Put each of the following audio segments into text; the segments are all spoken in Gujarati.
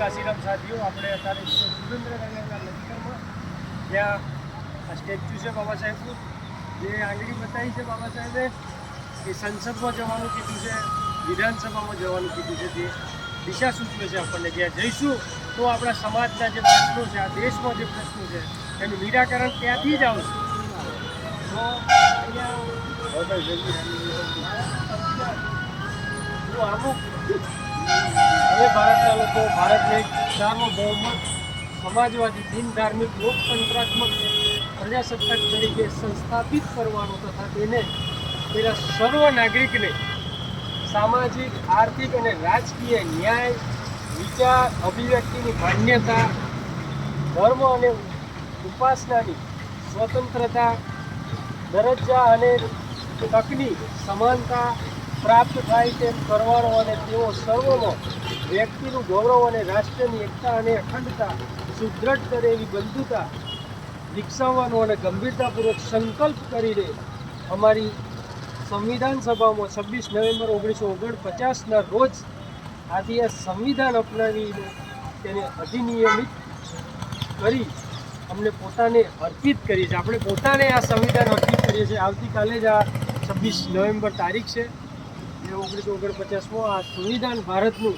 કાશીરામ સાથીઓ, આપણે અત્યારે સુરેન્દ્રનગરના લશ્કરમાં જ્યાં આ સ્ટેચ્યુ છે બાબા સાહેબનું, જે આંગળી બતાવી છે બાબા સાહેબે એ સંસદમાં જવાનું કીધું છે, વિધાનસભામાં જવાનું કીધું છે, જે દિશા સૂચવે છે આપણને. જ્યાં જઈશું તો આપણા સમાજના જે પ્રશ્નો છે, આ દેશમાં જે પ્રશ્નો છે એનું નિરાકરણ ત્યાંથી જ આવશે. તો અમુક હવે ભારતના લોકો ભારતને એક સાર્વભૌમક સમાજવાદી બિન ધાર્મિક લોકતંત્રાત્મક પ્રજાસત્તાક તરીકે સંસ્થાપિત કરવાનો તથા તેને તેના સર્વ નાગરિકને સામાજિક, આર્થિક અને રાજકીય ન્યાય, વિચાર, અભિવ્યક્તિની માન્યતા, ધર્મ અને ઉપાસનાની સ્વતંત્રતા, દરજ્જા અને તકની સમાનતા પ્રાપ્ત થાય તેમ કરવાનો અને તેઓ સર્વમાં વ્યક્તિનું ગૌરવ અને રાષ્ટ્રની એકતા અને અખંડતા સુદૃઢ કરે એવી બંધુતા વિકસાવવાનો અને ગંભીરતાપૂર્વક સંકલ્પ કરીને અમારી સંવિધાન સભામાં 26 નવેમ્બર 1949ના રોજ આથી આ સંવિધાન અપનાવીને તેને અધિનિયમિત કરી અમને પોતાને અર્પિત કરી છે. આપણે પોતાને આ સંવિધાન અર્પિત કરીએ છીએ. આવતીકાલે જ આ 26 નવેમ્બર તારીખ છે, જે 1949માં આ સંવિધાન ભારતનું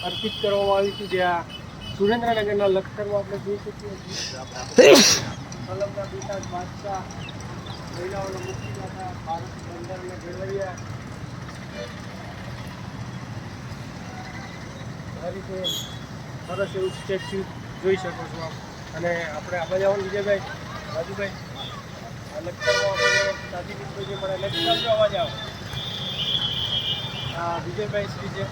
અર્પિત કરવામાં આવ્યું હતું, જે આ સુરેન્દ્રનગરના લખતરમાં આપણે જોઈ શકીએ છીએ. કલમના બેટા બાદશાહ, મહિલાઓનો મુક્તિદાતા, ભારત બંધારણના ઘડવૈયા, આ રીતે સરસ એવું સ્ટેચ્યુ જોઈ શકો છો આપ. અને આપણે આ બાજુ વિજયભાઈ, રાજુભાઈ, આ લખતરમાં આપણે સાથી મિત્રો જે મળે લખતર અવાજ આવે. હા, વિજયભાઈ શ્રી છે.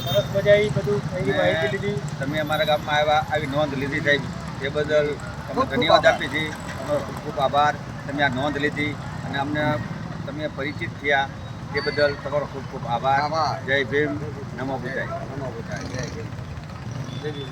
સરસ મજા આવી, બધું એની માહિતી લીધી. તમે અમારા ગામમાં આવ્યા, આવી નોંધ લીધી સાહેબ, એ બદલ તમે ધન્યવાદ આપીએ છીએ. તમારો ખૂબ ખૂબ આભાર. તમે આ નોંધ લીધી અને અમને તમે પરિચિત થયા એ બદલ તમારો ખૂબ ખૂબ આભાર. જય ભીમ, નમો બુદ્ધાય. જય ભીમ.